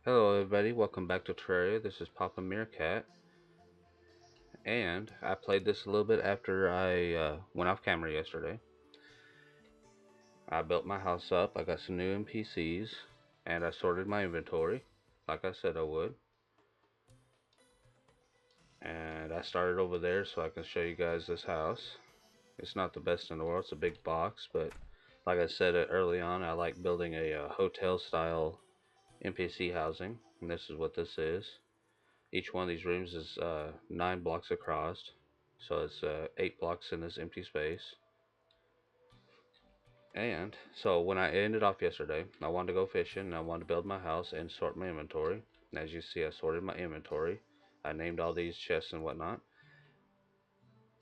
Hello everybody, welcome back to Terraria. This is Papa.Meerkat, and I played this a little bit after I went off camera yesterday. I built my house up, I got some new NPCs, and I sorted my inventory, like I said I would. And I started over there so I can show you guys this house. It's not the best in the world, it's a big box, but like I said early on, I like building a hotel style NPC housing, and this is what this is. Each one of these rooms is 9 blocks across, so it's 8 blocks in this empty space. And so when I ended off yesterday, I wanted to go fishing and I wanted to build my house and sort my inventory. And as you see, I sorted my inventory. I named all these chests and whatnot.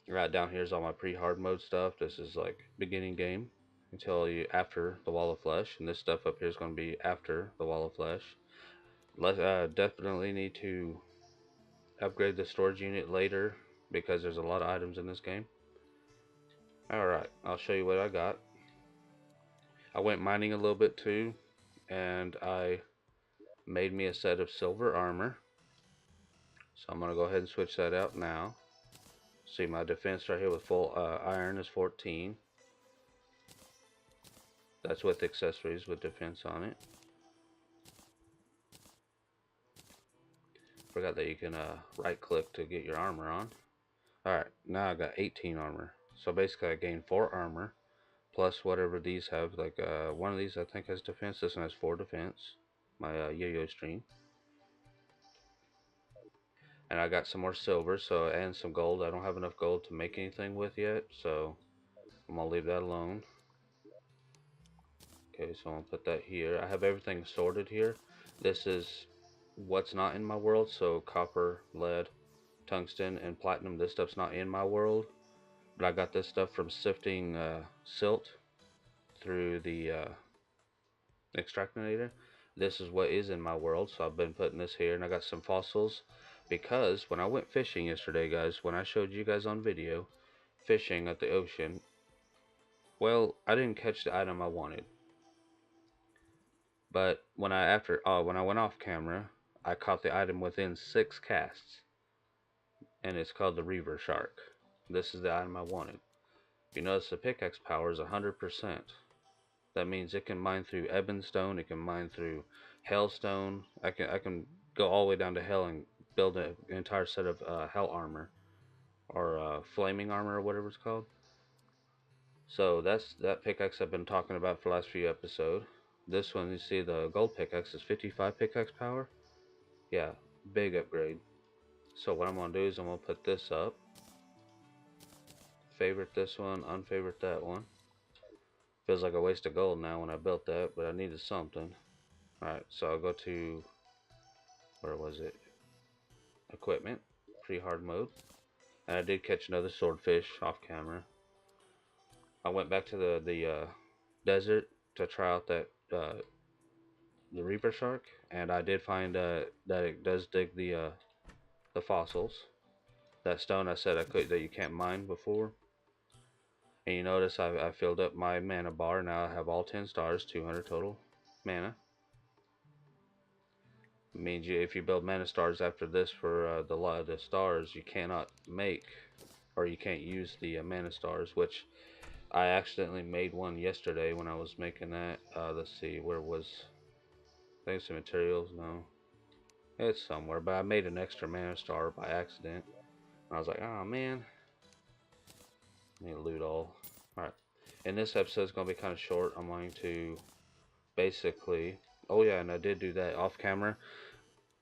Right down here is all my pre-hard mode stuff. This is like beginning game until you after the wall of flesh, and this stuff up here is going to be after the wall of flesh. Definitely need to upgrade the storage unit later because there's a lot of items in this game. Alright, I'll show you what I got. I went mining a little bit too, and I made me a set of silver armor. So I'm going to go ahead and switch that out now. See, my defense right here with full iron is 14. That's with accessories with defense on it. Forgot that you can right click to get your armor on. Alright, now I got 18 armor. So basically I gained 4 armor plus whatever these have. Like one of these I think has defense. This one has 4 defense. My yo-yo stream. And I got some more silver, so and some gold. I don't have enough gold to make anything with yet, so I'm gonna leave that alone. Okay, so I'm gonna put that here. I have everything sorted here. This is what's not in my world, so copper, lead, tungsten, and platinum. This stuff's not in my world, but I got this stuff from sifting silt through the extractinator. This is what is in my world, so I've been putting this here, and I got some fossils because when I went fishing yesterday, guys, when I showed you guys on video fishing at the ocean, well, I didn't catch the item I wanted, but when I went off camera, I caught the item within 6 casts, and it's called the reaver shark. This is the item I wanted. You notice the pickaxe power is 100%. That means it can mine through ebonstone, it can mine through hellstone. I can go all the way down to hell and build an entire set of hell armor or flaming armor or whatever it's called. So that's that pickaxe I've been talking about for the last few episodes. This one, you see the gold pickaxe is 55 pickaxe power. Yeah, big upgrade. So what I'm gonna do is I'm gonna put this up, favorite this one, unfavorite that one. Feels like a waste of gold now when I built that, but I needed something. Alright, so I'll go to, where was it? Equipment, pre-hard mode. And I did catch another swordfish off camera. I went back to the desert to try out that the reaper shark, and I did find that it does dig the fossils. That stone I said I could that you can't mine before. And you notice I filled up my mana bar. Now I have all 10 stars, 200 total mana. It means if you build mana stars after this for the stars, you cannot make, or you can't use the mana stars, which I accidentally made one yesterday when I was making that. Let's see, where was, I think some materials, no. It's somewhere, but I made an extra mana star by accident. And I was like, oh man, I need to loot all. Alright, and this episode is going to be kind of short. I'm going to basically, oh yeah, and I did do that off camera.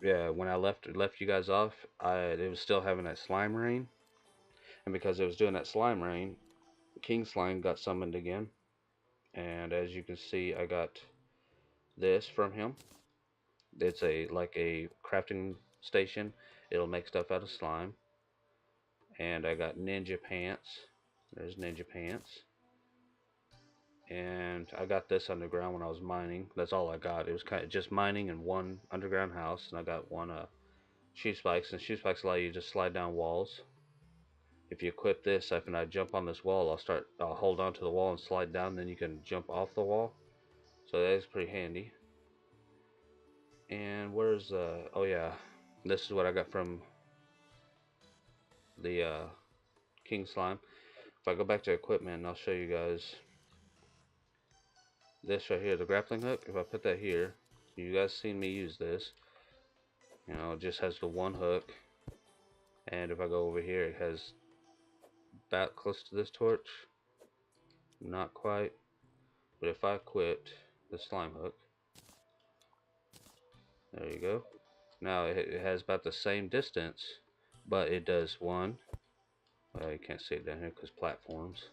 Yeah, when I left you guys off, it was still having that slime rain. And because it was doing that slime rain, King Slime got summoned again. And as you can see, I got this from him. It's like a crafting station. It'll make stuff out of slime. And I got ninja pants. There's ninja pants. And I got this underground when I was mining. That's all I got. It was kind of just mining in one underground house. And I got one shoe spikes. And shoe spikes allow you to just slide down walls. If you equip this, if I jump on this wall, I'll hold on to the wall and slide down. Then you can jump off the wall. So that is pretty handy. And where's oh yeah, this is what I got from the king slime. If I go back to equipment, I'll show you guys this right here, the grappling hook. If I put that here, you guys seen me use this. You know, it just has the one hook. And if I go over here, it has about close to this torch. Not quite. But if I equipped the slime hook, there you go. Now it has about the same distance, but it does one. Well, you can't see it down here because platforms.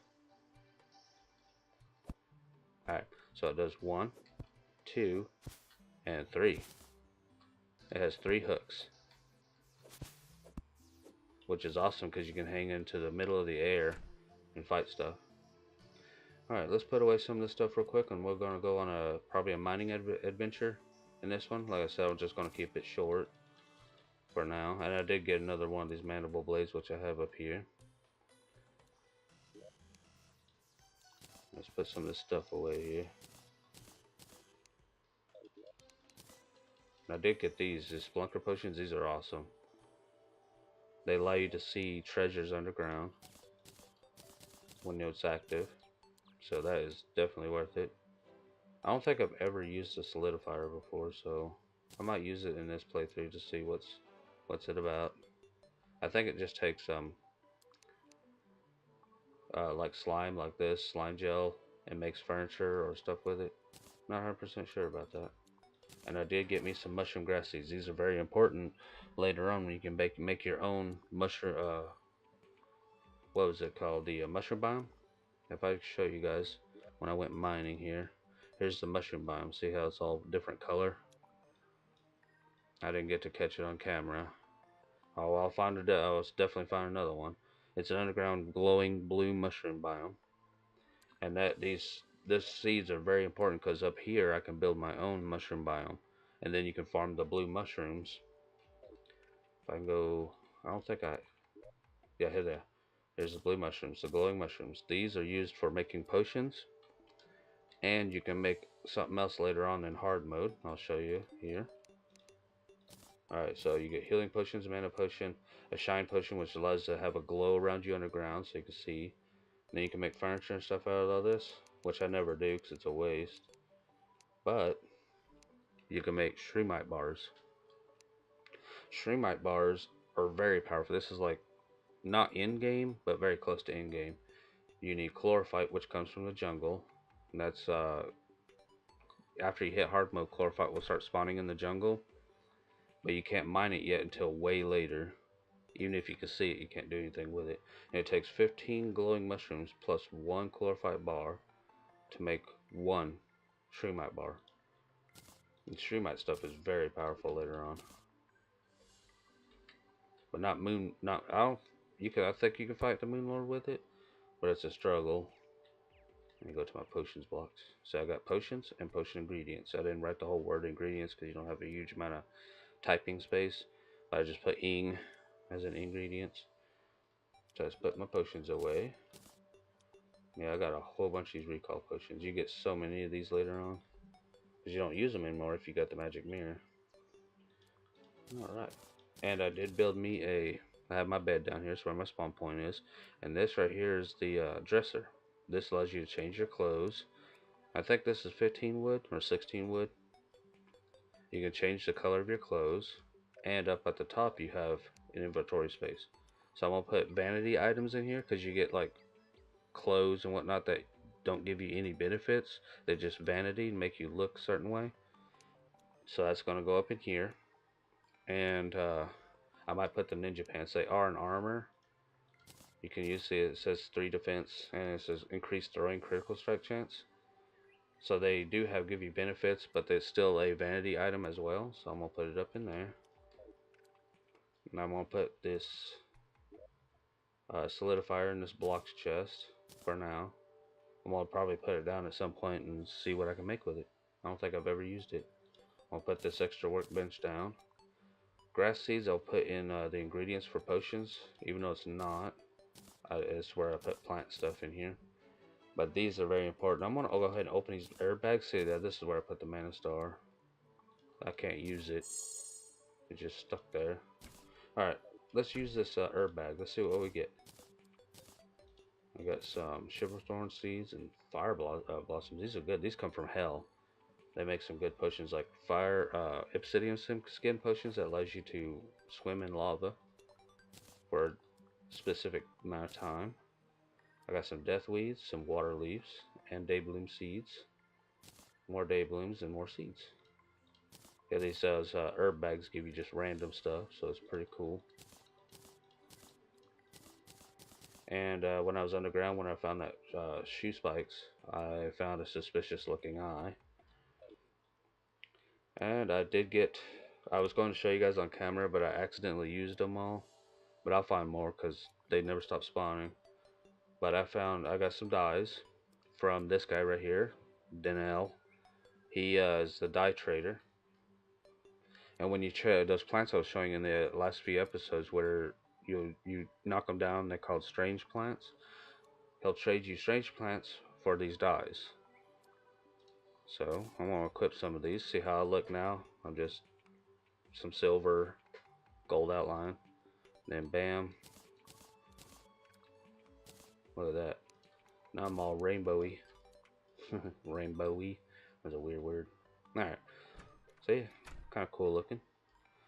Alright, so it does 1, 2, and 3. It has 3 hooks, which is awesome because you can hang into the middle of the air and fight stuff. Alright, let's put away some of this stuff real quick, and we're going to go on probably a mining adventure in this one. Like I said, I'm just going to keep it short for now. And I did get another one of these mandible blades, which I have up here. Let's put some of this stuff away here. And I did get these Splunker potions. These are awesome. They allow you to see treasures underground when it's active. So that is definitely worth it. I don't think I've ever used a solidifier before, so I might use it in this playthrough to see what's it about. I think it just takes like slime like this, slime gel, and makes furniture or stuff with it. Not 100% sure about that. And I did get me some mushroom grass seeds. These are very important later on when you can make your own mushroom, what was it called? The mushroom biome? If I show you guys when I went mining here, here's the mushroom biome. See how it's all different color? I didn't get to catch it on camera. Oh, I'll find it. I'll definitely find another one. It's an underground glowing blue mushroom biome, and this seeds are very important because up here I can build my own mushroom biome, and then you can farm the blue mushrooms. If I can go, I don't think I. Yeah, here they are. There's the blue mushrooms, the glowing mushrooms. These are used for making potions, and you can make something else later on in hard mode. I'll show you here. Alright, so you get healing potions, a mana potion, a shine potion, which allows you to have a glow around you underground so you can see. And then you can make furniture and stuff out of all this, which I never do because it's a waste. But you can make shroomite bars. Shroomite bars are very powerful. This is like not in game, but very close to in game. You need chlorophyte, which comes from the jungle. And that's after you hit hard mode, chlorophyte will start spawning in the jungle. But you can't mine it yet until way later. Even if you can see it, you can't do anything with it. And it takes 15 glowing mushrooms plus 1 chlorophyte bar to make 1 shroomite bar. And shroomite stuff is very powerful later on. But not moon, not, I don't, I think you can fight the moon lord with it, but it's a struggle. Let me go to my potions blocks. So I got potions and potion ingredients. I didn't write the whole word ingredients because you don't have a huge amount of typing space. But I just put ing as an ingredients. So I just put my potions away. Yeah, I got a whole bunch of these recall potions. You get so many of these later on. Because you don't use them anymore if you got the magic mirror. Alright. And I did build me I have my bed down here. That's where my spawn point is. And this right here is the dresser. This allows you to change your clothes. I think this is 15 wood or 16 wood. You can change the color of your clothes. And up at the top you have an inventory space. So I'm going to put vanity items in here because you get like clothes and whatnot that don't give you any benefits. They're just vanity and make you look a certain way. So that's going to go up in here. And I might put the ninja pants. They are an armor. You can use it says 3 defense and it says increased throwing critical strike chance. So they do give you benefits, but there's still a vanity item as well. So I'm going to put it up in there. And I'm going to put this solidifier in this blocks chest for now. I'm going to probably put it down at some point and see what I can make with it. I don't think I've ever used it. I'll put this extra workbench down. Grass seeds I'll put in the ingredients for potions, even though it's not. It's where I put plant stuff in here. But these are very important. I'm going to go ahead and open these airbags. See that this is where I put the mana star. I can't use it. It's just stuck there. Alright, let's use this herb bag. Let's see what we get. I got some shiverthorn seeds and fire blossoms. These are good. These come from hell. They make some good potions like fire obsidian skin potions that allows you to swim in lava for a specific amount of time. I got some death weeds, some water leaves, and daybloom seeds. More dayblooms and more seeds. Yeah, these herb bags give you just random stuff, so it's pretty cool. And when I was underground, when I found that shoe spikes, I found a suspicious looking eye. And I did get, I was going to show you guys on camera, but I accidentally used them all. But I'll find more because they never stop spawning. But I got some dyes from this guy right here, Denel. He is the dye trader. And when you trade those plants I was showing in the last few episodes where you knock them down, they're called strange plants. He'll trade you strange plants for these dyes. So I'm gonna equip some of these, see how I look now. I'm just some silver, gold outline, then bam. Look at that. Now I'm all rainbowy. Rainbowy. That's a weird word. Alright. See? Kinda cool looking.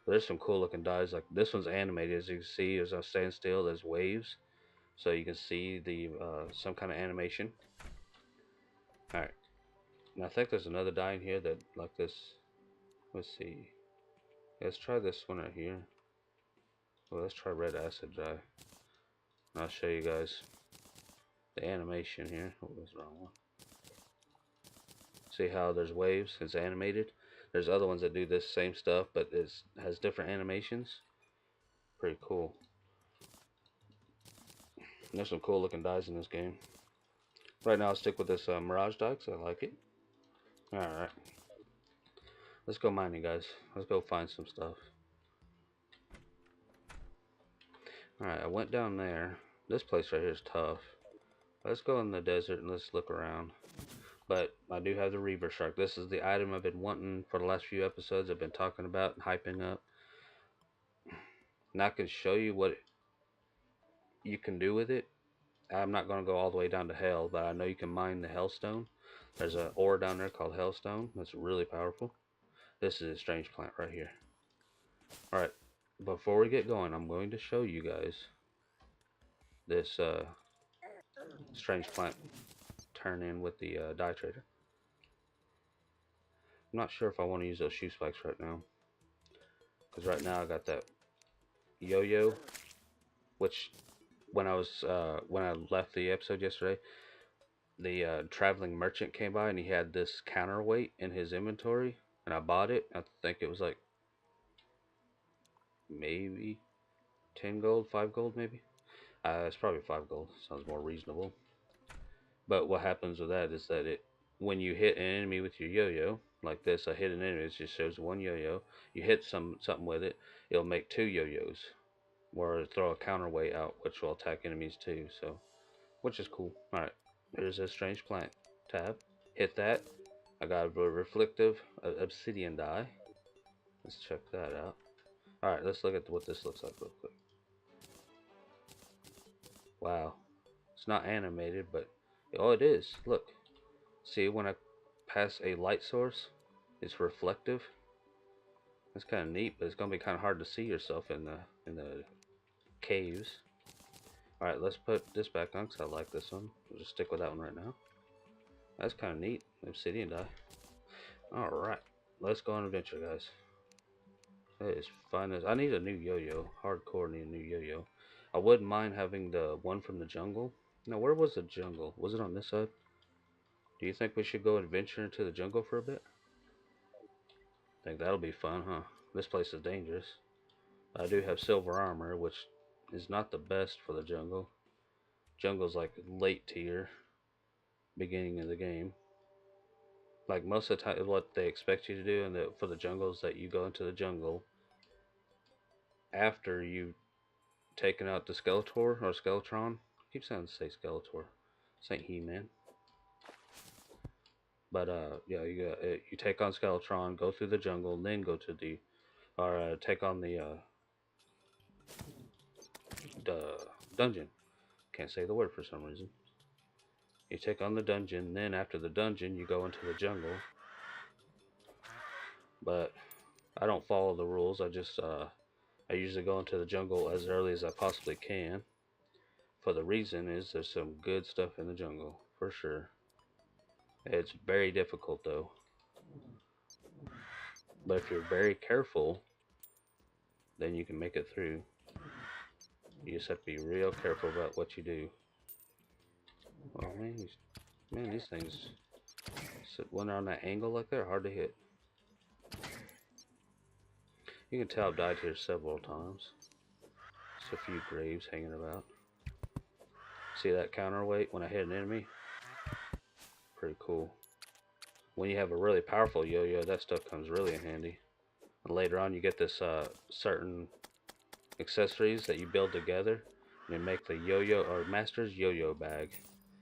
There's some cool looking dyes, like this one's animated, as you can see. As I stand still, there's waves, so you can see the some kind of animation. All right, and I think there's another dye in here that like this. Let's see. Let's try this one right here. Well, let's try red acid dye. And I'll show you guys the animation here. Oh, that's the wrong one. See how there's waves? It's animated. There's other ones that do this same stuff, but it has different animations. Pretty cool. And there's some cool looking dyes in this game. Right now, I'll stick with this Mirage dye because I like it. Alright. Let's go mining, guys. Let's go find some stuff. Alright, I went down there. This place right here is tough. Let's go in the desert and let's look around. But I do have the Reaver Shark. This is the item I've been wanting for the last few episodes. I've been talking about and hyping up. And I can show you what you can do with it. I'm not going to go all the way down to hell, but I know you can mine the hellstone. There's an ore down there called hellstone. That's really powerful. This is a strange plant right here. Alright, before we get going, I'm going to show you guys this strange plant turn in with the dye trader. I'm not sure if I want to use those shoe spikes right now, because right now I got that yo-yo, which when I left the episode yesterday, the traveling merchant came by and he had this counterweight in his inventory, and I bought it. I think it was like maybe 10 gold, 5 gold maybe. It's probably 5 gold. Sounds more reasonable. But what happens with that is that when you hit an enemy with your yo-yo, like this, I hit an enemy, it just shows one yo-yo. You hit something with it, it'll make 2 yo-yos. Or throw a counterweight out, which will attack enemies too, so, which is cool. Alright, here's a strange plant tab. Hit that. I got a reflective obsidian dye. Let's check that out. Alright, let's look at what this looks like real quick. Wow. It's not animated, but oh, it is. Look. See, when I pass a light source, it's reflective. That's kind of neat, but it's gonna be kind of hard to see yourself in the caves. All right, let's put this back on because I like this one. We'll just stick with that one right now. That's kind of neat. Obsidian dye. All right, let's go on an adventure, guys. It is fun as I need a new yo-yo. Hardcore need a new yo-yo. I wouldn't mind having the one from the jungle. Now, where was the jungle? Was it on this side? Do you think we should go adventure into the jungle for a bit? Think that'll be fun, huh? This place is dangerous. I do have silver armor, which is not the best for the jungle. Jungle's like late tier, beginning of the game. Like most of the time, what they expect you to do for the jungle is that you go into the jungle after you've taken out the Skeletor or Skeletron. I keep saying to say Skeletor. This ain't He-Man. But yeah, you take on Skeletron, go through the jungle, and then go to the or take on the dungeon. Can't say the word for some reason. You take on the dungeon, then after the dungeon, you go into the jungle. But I don't follow the rules. I usually go into the jungle as early as I possibly can. For the reason is there's some good stuff in the jungle for sure. It's very difficult though. But if you're very careful, then you can make it through. You just have to be real careful about what you do. Oh man, these things when they're on that angle like that, hard to hit. You can tell I've died here several times. Just a few graves hanging about. See that counterweight when I hit an enemy? Pretty cool. When you have a really powerful yo-yo, that stuff comes really in handy. And later on, you get this certain accessories that you build together, and they make the yo-yo or master's yo-yo bag,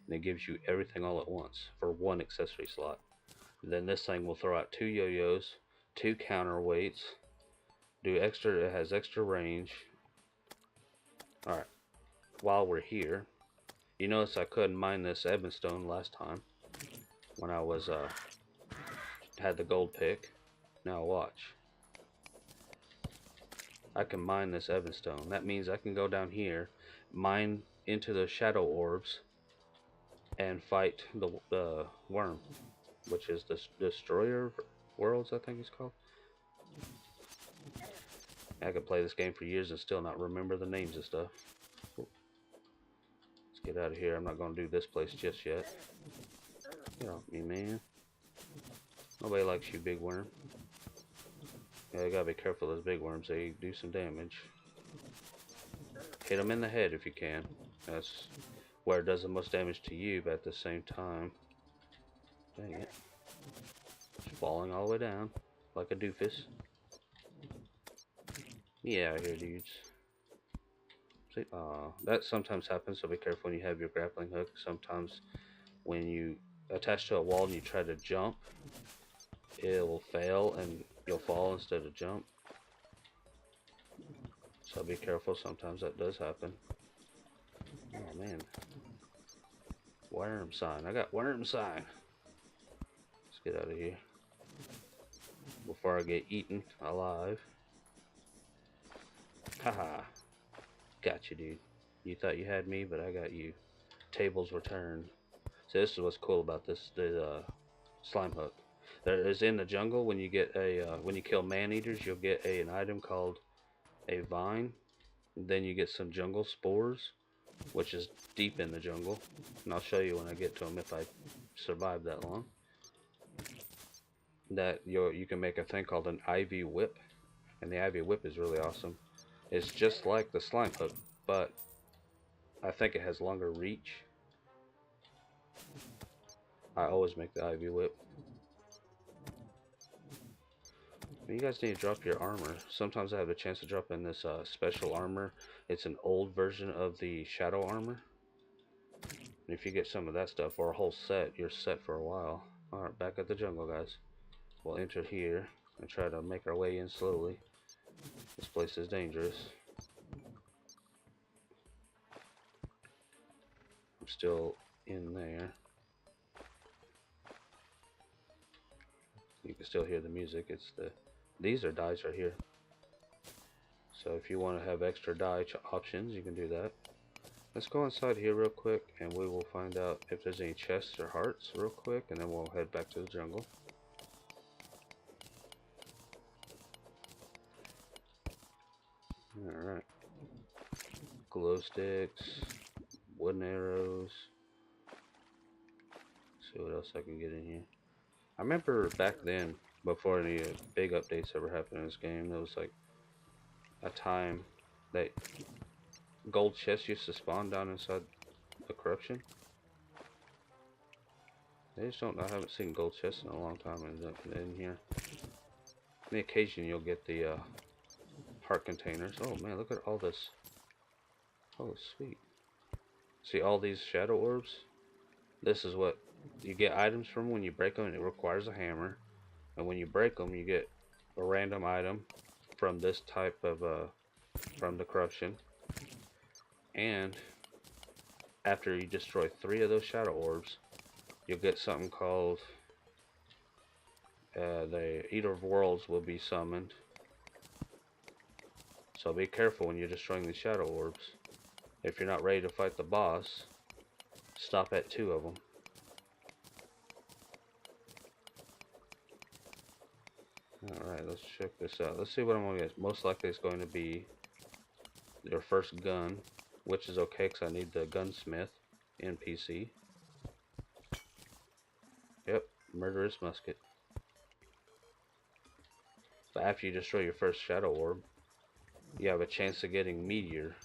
and it gives you everything all at once for one accessory slot. And then this thing will throw out 2 yo-yos, 2 counterweights, do extra. It has extra range. All right. While we're here, you notice I couldn't mine this ebon stone last time when I was had the gold pick. Now watch. I can mine this ebon stone. That means I can go down here, mine into the shadow orbs, and fight the worm, which is the destroyer worlds, I think it's called. I could play this game for years and still not remember the names of stuff. Let's get out of here. I'm not going to do this place just yet. Get off me, man. Nobody likes you, big worm. Yeah, you gotta be careful of those big worms. They do some damage. Hit them in the head if you can. That's where it does the most damage to you, but at the same time... Dang it. It's falling all the way down. Like a doofus. Yeah, out here, dudes. See, that sometimes happens, so be careful when you have your grappling hook. Sometimes when you attach to a wall and you try to jump, it will fail and you'll fall instead of jump. So be careful, sometimes that does happen. Oh man. Worm sign. I got worm sign. Let's get out of here before I get eaten alive. Haha. Got you, dude. You thought you had me, but I got you. Tables were turned. So this is what's cool about this, the slime hook. There is in the jungle when you get a when you kill man eaters, you'll get an item called a vine. Then you get some jungle spores, which is deep in the jungle, and I'll show you when I get to them if I survive that long. That you can make a thing called an ivy whip, and the ivy whip is really awesome. It's just like the slime hook, but I think it has longer reach. I always make the ivy whip. You guys need to drop your armor. Sometimes I have a chance to drop in this special armor. It's an old version of the shadow armor. And if you get some of that stuff or a whole set, you're set for a while. Alright, back at the jungle, guys. We'll enter here and try to make our way in slowly. This place is dangerous. I'm still in there. You can still hear the music. It's these are dice right here. So if you want to have extra die options, you can do that. Let's go inside here real quick and we will find out if there's any chests or hearts real quick, and then we'll head back to the jungle. Alright. Glow sticks, wooden arrows. Let's see what else I can get in here. I remember back then, before any big updates ever happened in this game, there was like a time that gold chests used to spawn down inside the corruption. I just don't. I haven't seen gold chests in a long time in here. On the occasion, you'll get the heart containers. Oh man, look at all this. Oh sweet. See all these shadow orbs? This is what You get items from when you break them, and it requires a hammer. And when you break them, you get a random item from this type of from the corruption. And after you destroy 3 of those shadow orbs, you'll get something called the Eater of Worlds will be summoned. So be careful when you're destroying these shadow orbs. If you're not ready to fight the boss, stop at 2 of them. Alright, let's check this out. Let's see what I'm going to get. Most likely it's going to be your first gun, which is okay because I need the gunsmith NPC. Yep, murderous musket. So after you destroy your first shadow orb, you have a chance of getting meteor.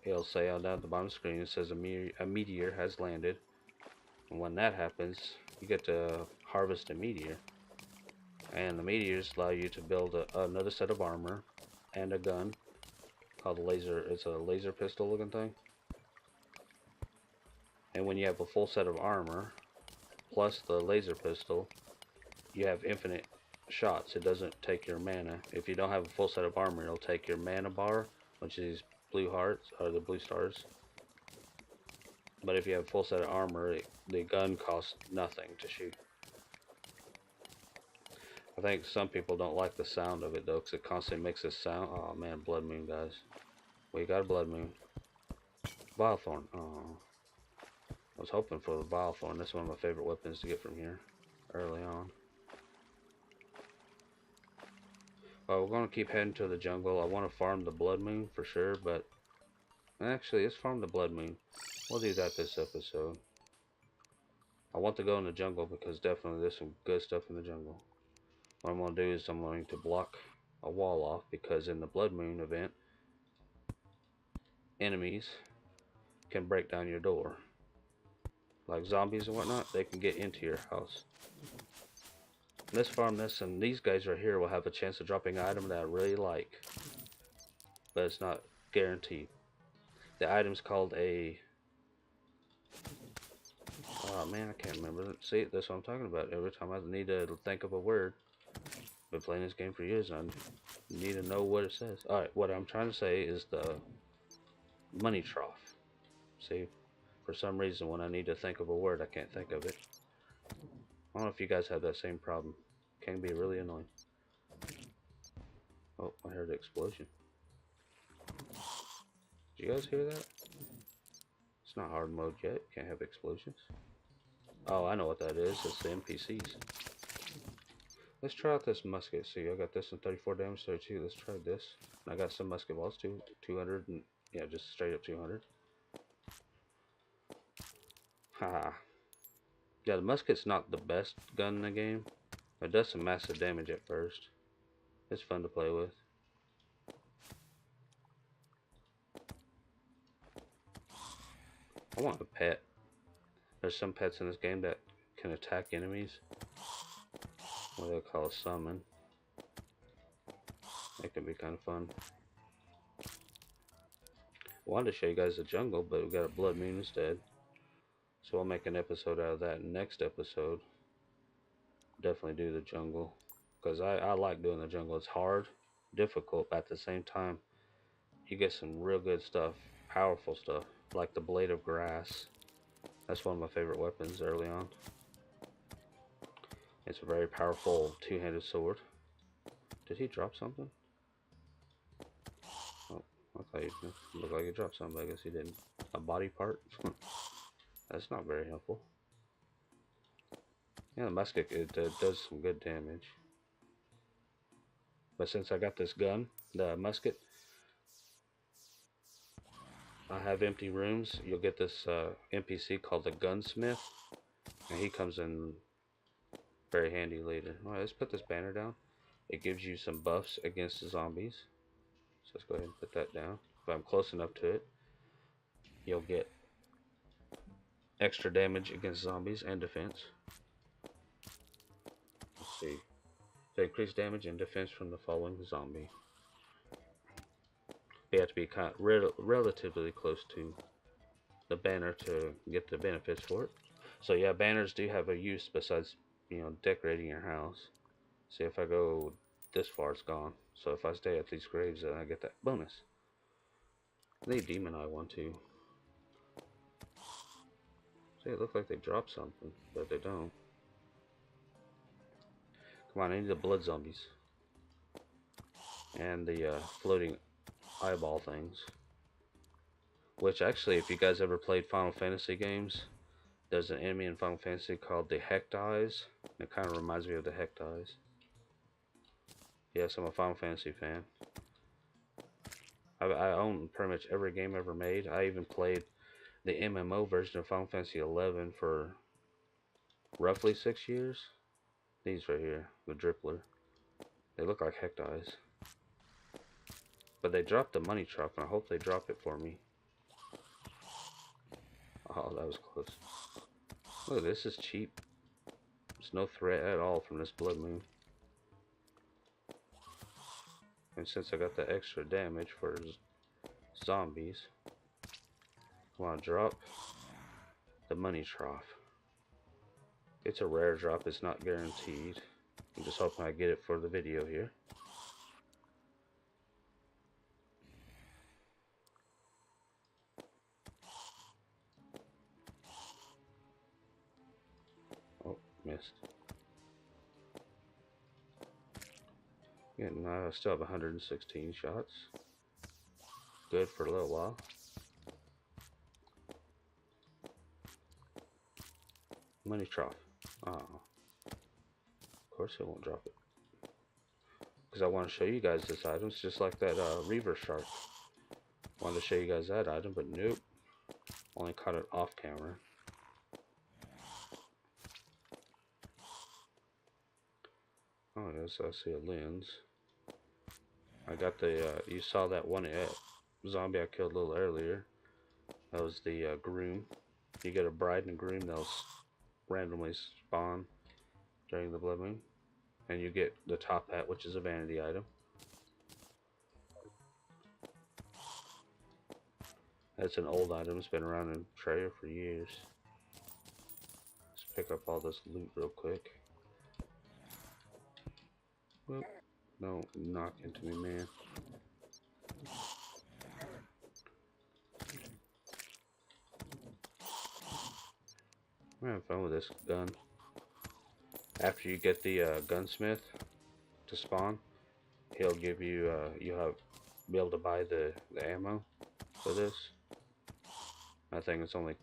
It'll say down at the bottom of the screen, it says a meteor has landed. And when that happens, you get to harvest a meteor. And the meteors allow you to build another set of armor and a gun called a laser. It's a laser pistol looking thing. And when you have a full set of armor plus the laser pistol, you have infinite shots. It doesn't take your mana. If you don't have a full set of armor, it'll take your mana bar, which is blue hearts or the blue stars. But if you have a full set of armor, the gun costs nothing to shoot. I think some people don't like the sound of it though, because it constantly makes this sound. Oh man, Bloodmoon, guys. We got a Bloodmoon. Vilethorn. Oh. I was hoping for the Vilethorn. That's one of my favorite weapons to get from here early on. Well, we're going to keep heading to the jungle. I want to farm the Bloodmoon for sure, but actually, let's farm the Bloodmoon. We'll do that this episode. I want to go in the jungle because definitely there's some good stuff in the jungle. What I'm going to do is I'm going to block a wall off because in the Bloodmoon event, enemies can break down your door. Like zombies and whatnot, they can get into your house. Let's farm this, and these guys right here will have a chance of dropping an item that I really like. But it's not guaranteed. The item's called a... Oh man, I can't remember. See, that's what I'm talking about. Every time I need to think of a word. Been playing this game for years, and I need to know what it says. Alright, what I'm trying to say is the money trough. See, for some reason when I need to think of a word, I can't think of it. I don't know if you guys have that same problem. It can be really annoying. Oh, I heard the explosion. Did you guys hear that? It's not hard mode yet. Can't have explosions. Oh, I know what that is. It's the NPCs. Let's try out this musket. See, I got this in 34 damage, 32. Let's try this. And I got some musket balls too. 200 and yeah, just straight up 200. Haha. Yeah, the musket's not the best gun in the game. It does some massive damage at first. It's fun to play with. I want a pet. There's some pets in this game that can attack enemies. What they call a summon. That can be kind of fun. I wanted to show you guys the jungle, but we got a Bloodmoon instead. So I'll make an episode out of that next episode. Definitely do the jungle. Because I like doing the jungle. It's hard, difficult, but at the same time, you get some real good stuff. Powerful stuff. Like the Blade of Grass. That's one of my favorite weapons early on. It's a very powerful two-handed sword. Did he drop something? Oh, I thought he looked like he dropped something, but I guess he didn't. A body part? That's not very helpful. Yeah, the musket, it does some good damage. But since I got this gun, the musket, I have empty rooms. You'll get this NPC called the gunsmith. And he comes in very handy later. Alright, let's put this banner down. It gives you some buffs against the zombies. So let's go ahead and put that down. If I'm close enough to it, you'll get extra damage against zombies and defense. Let's see. So increase damage and defense from the following zombie. You have to be kind of relatively close to the banner to get the benefits for it. So yeah, banners do have a use besides, you know, decorating your house. See, if I go this far, it's gone. So if I stay at these graves, then I get that bonus. They demon eye one too. See, it looks like they dropped something, but they don't. Come on, I need the blood zombies. And the floating eyeball things. Which actually, if you guys ever played Final Fantasy games, there's an enemy in Final Fantasy called the Hecht Eyes. It kind of reminds me of the Hecht Eyes. Yes, I'm a Final Fantasy fan. I own pretty much every game ever made. I even played the MMO version of Final Fantasy 11 for roughly 6 years. These right here, the Drippler. They look like Hecht Eyes. But they dropped the money truck, and I hope they drop it for me. Oh, that was close. Look, this is cheap. There's no threat at all from this Bloodmoon. And since I got the extra damage for zombies, I want to drop the money trough. It's a rare drop, it's not guaranteed. I'm just hoping I get it for the video here. Oh, missed. Yeah, no, I still have 116 shots. Good for a little while. Money trough. Oh. Of course it won't drop it. Because I want to show you guys this item. It's just like that Reaver Shark. Wanted to show you guys that item, but nope. Only caught it off camera. Oh, yes, I see a lens. I got the, you saw that one zombie I killed a little earlier. That was the groom. You get a bride and a groom, they'll randomly spawn during the Bloodmoon. And you get the top hat, which is a vanity item. That's an old item, it's been around in Terraria for years. Let's pick up all this loot real quick. Whoop. Don't knock into me, man. I'm having fun with this gun. After you get the gunsmith to spawn, he'll give you, you'll be able to buy the ammo for this. I think it's only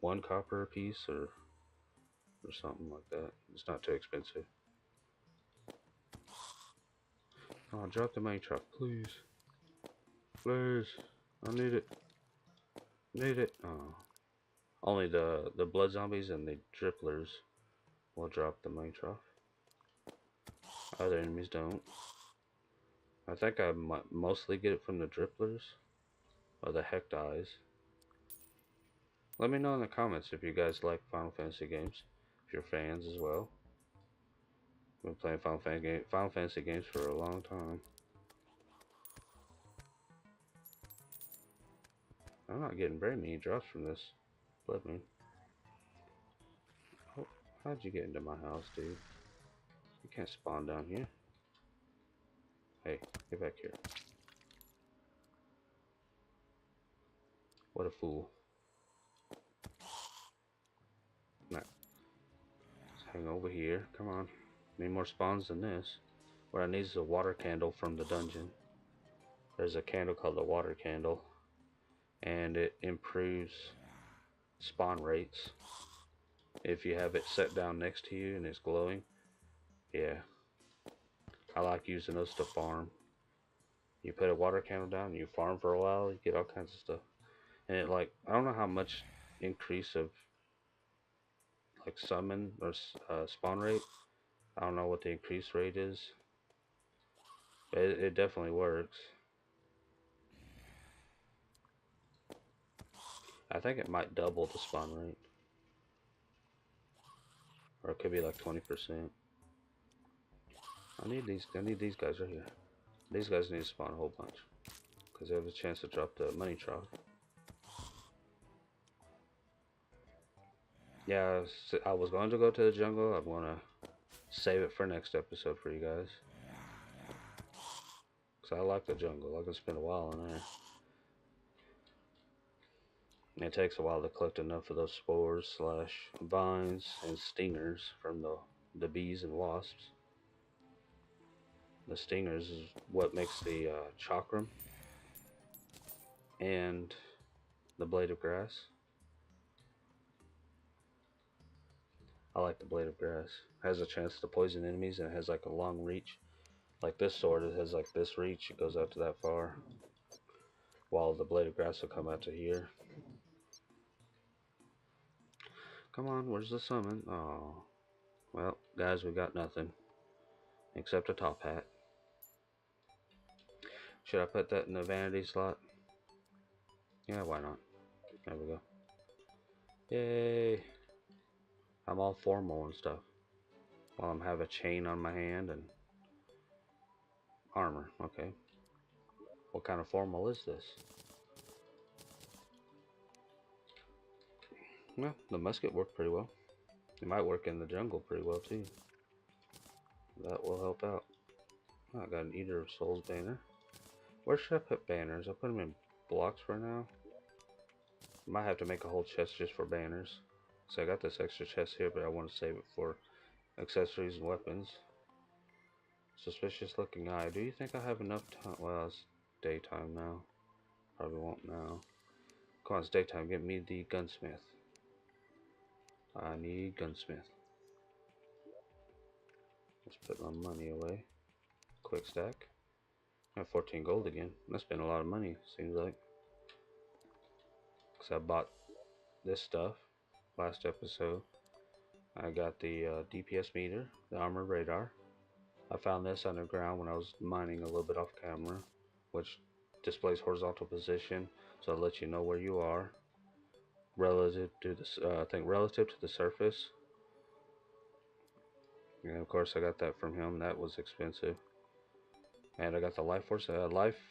1 copper a piece or something like that. It's not too expensive. Oh, drop the money truck, please. Please. I need it. Need it. Oh. Only the blood zombies and the dripplers will drop the money trough. Other enemies don't. I think I might mostly get it from the dripplers or the Hecht Eyes. Let me know in the comments if you guys like Final Fantasy games, if you're fans as well. I've been playing Final Fantasy games for a long time. I'm not getting very many drops from this Bloodmoon. Oh, how'd you get into my house, dude? You can't spawn down here. Hey, get back here. What a fool. Nah. Let's hang over here. Come on. Need more spawns than this. What I need is a water candle from the dungeon. There's a candle called the water candle. And it improves spawn rates. If you have it set down next to you and it's glowing. Yeah. I like using those to farm. You put a water candle down and you farm for a while, you get all kinds of stuff. And it, like, I don't know how much increase of like summon or spawn rate. I don't know what the increase rate is. But it definitely works. I think it might double the spawn rate. Or it could be like 20%. I need these guys right here. These guys need to spawn a whole bunch. Because they have a chance to drop the money trough. Yeah, I was going to go to the jungle. I'm gonna save it for next episode for you guys. Cause I like the jungle. I can spend a while in there. And it takes a while to collect enough of those spores slash vines and stingers from the bees and wasps. The stingers is what makes the chakram and the blade of grass. I like the blade of grass. It has a chance to poison enemies and it has like a long reach. Like this sword, it has like this reach. It goes out to that far. While the blade of grass will come out to here. Come on, where's the summon? Oh, well, guys, we got nothing except a top hat. Should I put that in the vanity slot? Yeah, why not? There we go. Yay! I'm all formal and stuff. While I'm have a chain on my hand and armor. Okay. What kind of formal is this? Well, the musket worked pretty well. It might work in the jungle pretty well too. That will help out. Oh, I got an Eater of Souls banner. Where should I put banners? I'll put them in blocks for now. Might have to make a whole chest just for banners. So I got this extra chest here, but I want to save it for accessories and weapons. Suspicious looking eye. Do you think I have enough time? Well, it's daytime now. Probably won't now. Come on, it's daytime. Get me the gunsmith. I need gunsmith. Let's put my money away. Quick stack. I have 14 gold again. That's been a lot of money, seems like. Because I bought this stuff last episode. I got the DPS meter, the armor radar. I found this underground when I was mining a little bit off camera, which displays horizontal position, so it lets you know where you are relative to the I think relative to the surface. And of course, I got that from him. That was expensive. And I got the life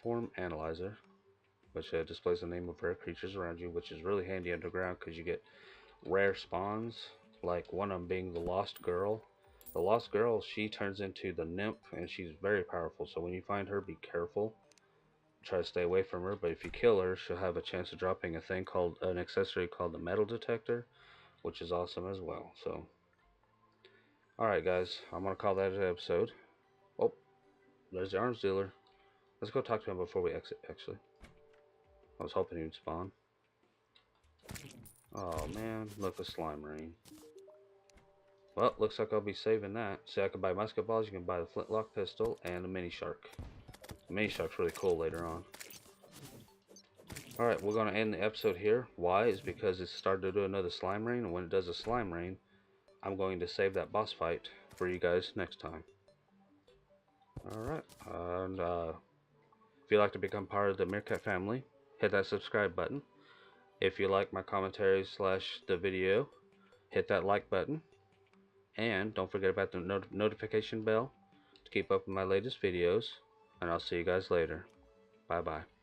form analyzer, which displays the name of rare creatures around you, which is really handy underground because you get rare spawns, like one of them being the Lost Girl. The Lost Girl, she turns into the nymph, and she's very powerful, so when you find her, be careful. Try to stay away from her, but if you kill her, she'll have a chance of dropping a thing called, an accessory called the metal detector, which is awesome as well. So, alright guys, I'm going to call that an episode. Oh, there's the arms dealer. Let's go talk to him before we exit, actually. I was hoping he'd spawn. Oh man, look, a slime rain. Well, looks like I'll be saving that. See, I can buy musket balls, you can buy the flintlock pistol, and a mini shark. The mini shark's really cool later on. Alright, we're going to end the episode here. Why? Is because it's started to do another slime rain, and when it does a slime rain, I'm going to save that boss fight for you guys next time. Alright, and if you'd like to become part of the Meerkat family, hit that subscribe button. If you like my commentary slash the video, hit that like button. And don't forget about the notification bell to keep up with my latest videos. And I'll see you guys later. Bye bye.